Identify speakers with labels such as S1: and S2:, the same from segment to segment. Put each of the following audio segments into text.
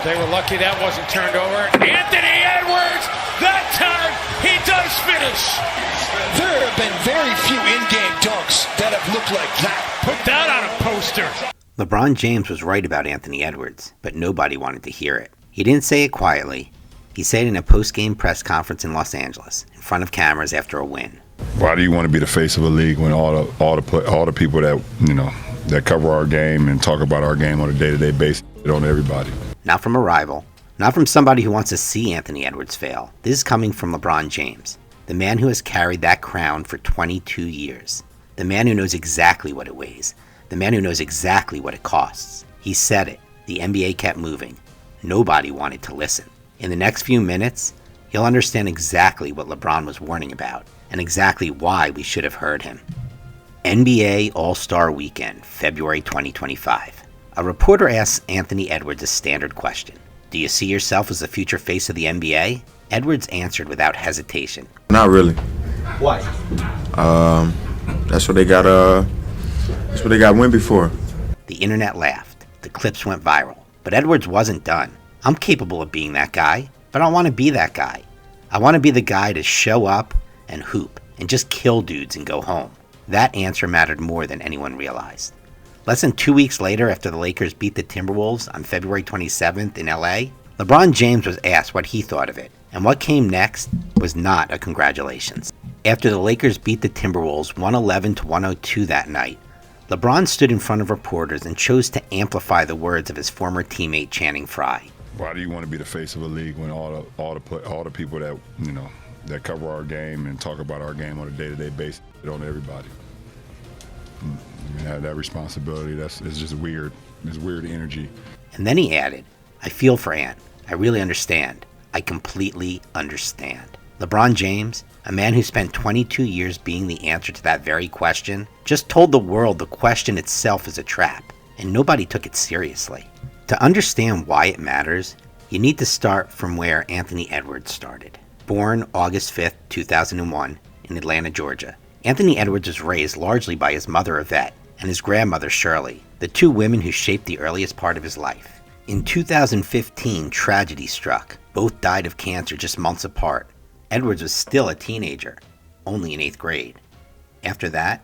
S1: They were lucky that wasn't turned over. Anthony Edwards, that time he does finish.
S2: There have been very few in-game dunks that have looked like that.
S1: Put that on a poster.
S3: LeBron James was right about Anthony Edwards, but nobody wanted to hear it. He didn't say it quietly. He said it in a post-game press conference in Los Angeles, in front of cameras after a win.
S4: Why do you want to be the face of a league when all the people that that cover our game and talk about our game on a day-to-day basis on everybody?
S3: Not from a rival, not from somebody who wants to see Anthony Edwards fail. This is coming from LeBron James, the man who has carried that crown for 22 years. The man who knows exactly what it weighs. The man who knows exactly what it costs. He said it. The NBA kept moving. Nobody wanted to listen. In the next few minutes, you'll understand exactly what LeBron was warning about and exactly why we should have heard him. NBA All-Star Weekend, February 2025. A reporter asks Anthony Edwards a standard question. Do you see yourself as the future face of the NBA? Edwards answered without hesitation.
S5: Not really.
S3: Why?
S5: That's what they got. That's what they got win before.
S3: The internet laughed. The clips went viral. But Edwards wasn't done. I'm capable of being that guy, but I don't want to be that guy. I want to be the guy to show up and hoop and just kill dudes and go home. That answer mattered more than anyone realized. Less than 2 weeks later, after the Lakers beat the Timberwolves on February 27th in LA, LeBron James was asked what he thought of it, and what came next was not a congratulations. After the Lakers beat the Timberwolves 111-102 that night, LeBron stood in front of reporters and chose to amplify the words of his former teammate Channing Frye.
S4: Why do you want to be the face of a league when all the people that that cover our game and talk about our game on a day-to-day basis on everybody? That responsibility, it's just weird. It's weird energy.
S3: And then he added, I feel for Ant. I really understand. I completely understand. LeBron James, a man who spent 22 years being the answer to that very question, just told the world the question itself is a trap, and nobody took it seriously. To understand why it matters, you need to start from where Anthony Edwards started. Born August 5th, 2001, in Atlanta, Georgia, Anthony Edwards was raised largely by his mother, Yvette, and his grandmother, Shirley, the two women who shaped the earliest part of his life. In 2015, tragedy struck. Both died of cancer just months apart. Edwards was still a teenager, only in 8th grade. After that,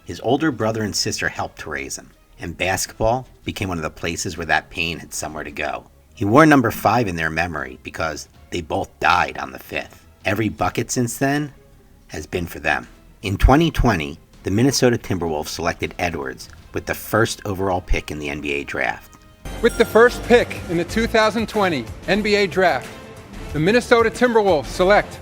S3: his older brother and sister helped to raise him, and basketball became one of the places where that pain had somewhere to go. He wore number 5 in their memory because they both died on the 5th. Every bucket since then has been for them. In 2020, the Minnesota Timberwolves selected Edwards with the first overall pick in the NBA draft.
S6: With the first pick in the 2020 NBA draft, the Minnesota Timberwolves select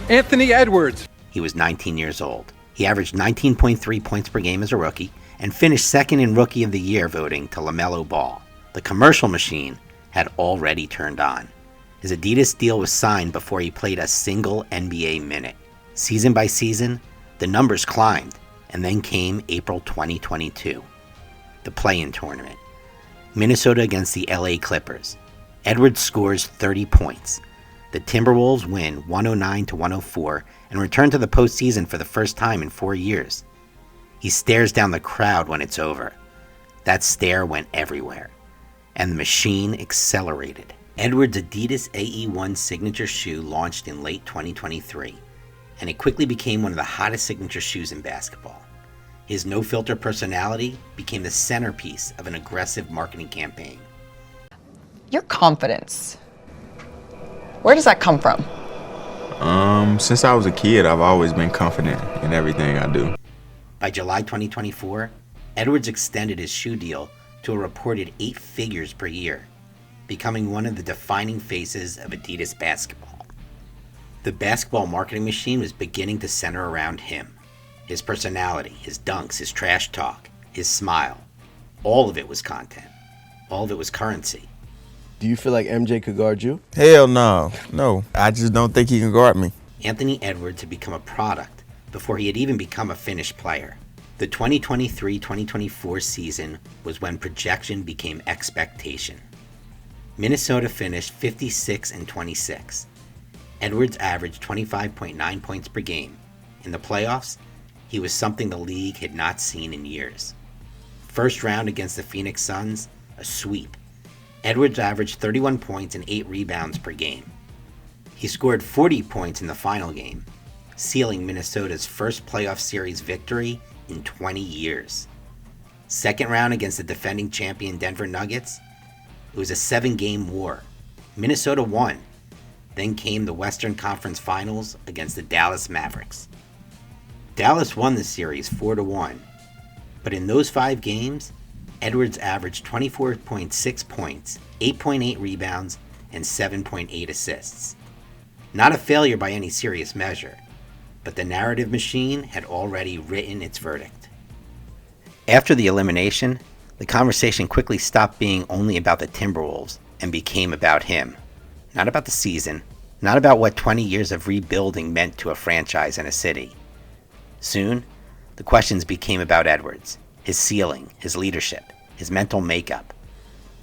S6: Anthony Edwards.
S3: He was 19 years old. He averaged 19.3 points per game as a rookie and finished second in Rookie of the Year voting to LaMelo Ball. The commercial machine had already turned on. His Adidas deal was signed before he played a single NBA minute. Season by season, the numbers climbed, and then came April 2022. The play-in tournament. Minnesota against the LA Clippers. Edwards scores 30 points. The Timberwolves win 109-104 and return to the postseason for the first time in 4 years. He stares down the crowd when it's over. That stare went everywhere, and the machine accelerated. Edwards' Adidas AE1 signature shoe launched in late 2023, and it quickly became one of the hottest signature shoes in basketball. His no-filter personality became the centerpiece of an aggressive marketing campaign.
S7: Your confidence, where does that come from?
S5: Since I was a kid, I've always been confident in everything I do.
S3: By July 2024, Edwards extended his shoe deal to a reported 8 figures per year, becoming one of the defining faces of Adidas basketball. The basketball marketing machine was beginning to center around him. His personality, his dunks, his trash talk, his smile. All of it was content. All of it was currency.
S8: Do you feel like MJ could guard you?
S5: Hell no. No. I just don't think he can guard me.
S3: Anthony Edwards had become a product before he had even become a finished player. The 2023-2024 season was when projection became expectation. Minnesota finished 56-26. Edwards averaged 25.9 points per game. In the playoffs, he was something the league had not seen in years. First round against the Phoenix Suns, a sweep. Edwards averaged 31 points and 8 rebounds per game. He scored 40 points in the final game, sealing Minnesota's first playoff series victory in 20 years. Second round against the defending champion Denver Nuggets, it was a 7-game war. Minnesota won. Then came the Western Conference Finals against the Dallas Mavericks. Dallas won the series 4-1, but in those 5 games, Edwards averaged 24.6 points, 8.8 rebounds, and 7.8 assists. Not a failure by any serious measure, but the narrative machine had already written its verdict. After the elimination, the conversation quickly stopped being only about the Timberwolves and became about him. Not about the season, not about what 20 years of rebuilding meant to a franchise and a city. Soon, the questions became about Edwards, his ceiling, his leadership, his mental makeup,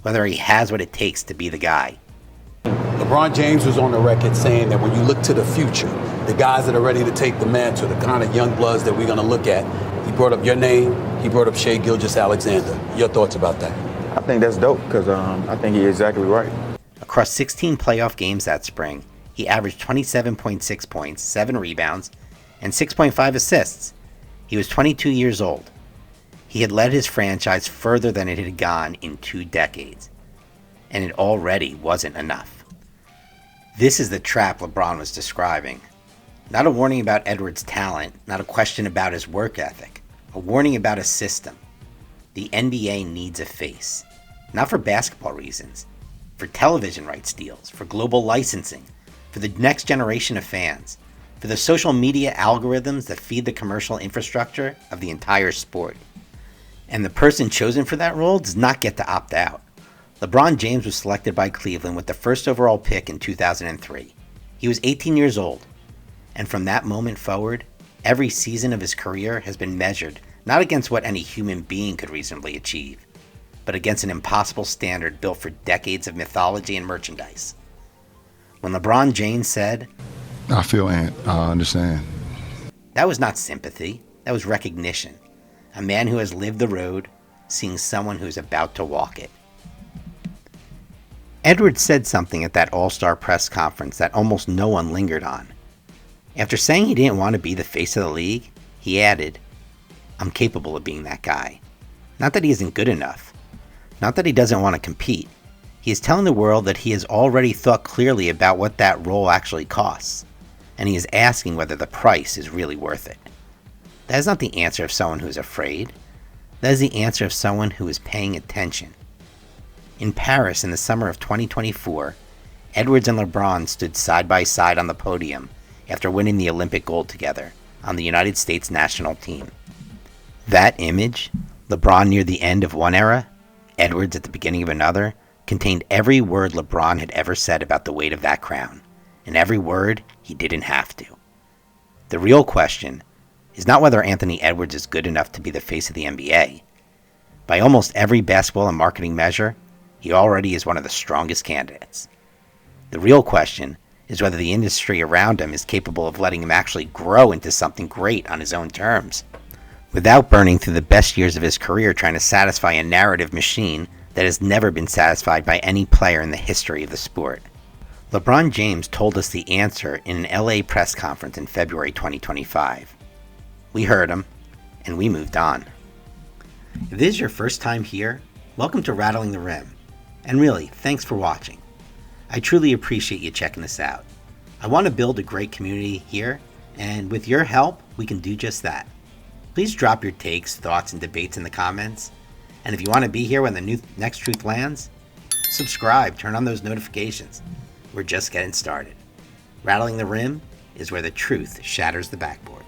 S3: whether he has what it takes to be the guy.
S9: LeBron James was on the record saying that when you look to the future, the guys that are ready to take the mantle, the kind of young bloods that we're going to look at, he brought up your name, he brought up Shai Gilgeous-Alexander. Your thoughts about that?
S5: I think that's dope because I think he's exactly right.
S3: Across 16 playoff games that spring, he averaged 27.6 points, 7 rebounds, and 6.5 assists. He was 22 years old. He had led his franchise further than it had gone in 2 decades, and it already wasn't enough. This is the trap LeBron was describing. Not a warning about Edwards' talent, not a question about his work ethic, a warning about a system. The NBA needs a face, not for basketball reasons, for television rights deals, for global licensing, for the next generation of fans, for the social media algorithms that feed the commercial infrastructure of the entire sport. And the person chosen for that role does not get to opt out. LeBron James was selected by Cleveland with the first overall pick in 2003. He was 18 years old, and from that moment forward, every season of his career has been measured not against what any human being could reasonably achieve, but against an impossible standard built for decades of mythology and merchandise. When LeBron James said,
S4: I feel Ant. I understand.
S3: that was not sympathy, that was recognition. A man who has lived the road, seeing someone who is about to walk it. Edwards said something at that All-Star press conference that almost no one lingered on. After saying he didn't want to be the face of the league, he added, I'm capable of being that guy. Not that he isn't good enough. Not that he doesn't want to compete. He is telling the world that he has already thought clearly about what that role actually costs, and he is asking whether the price is really worth it. That is not the answer of someone who is afraid. That is the answer of someone who is paying attention. In Paris in the summer of 2024, Edwards and LeBron stood side by side on the podium after winning the Olympic gold together on the United States national team. That image, LeBron near the end of one era, Edwards at the beginning of another, contained every word LeBron had ever said about the weight of that crown, and every word he didn't have to. The real question is not whether Anthony Edwards is good enough to be the face of the NBA. By almost every basketball and marketing measure, he already is one of the strongest candidates. The real question is whether the industry around him is capable of letting him actually grow into something great on his own terms, without burning through the best years of his career trying to satisfy a narrative machine that has never been satisfied by any player in the history of the sport. LeBron James told us the answer in an LA press conference in February 2025. We heard him, and we moved on. If this is your first time here, welcome to Rattling the Rim. And really, thanks for watching. I truly appreciate you checking us out. I want to build a great community here, and with your help, we can do just that. Please drop your takes, thoughts, and debates in the comments. And if you want to be here when the next truth lands, subscribe, turn on those notifications. We're just getting started. Rattling the Rim is where the truth shatters the backboard.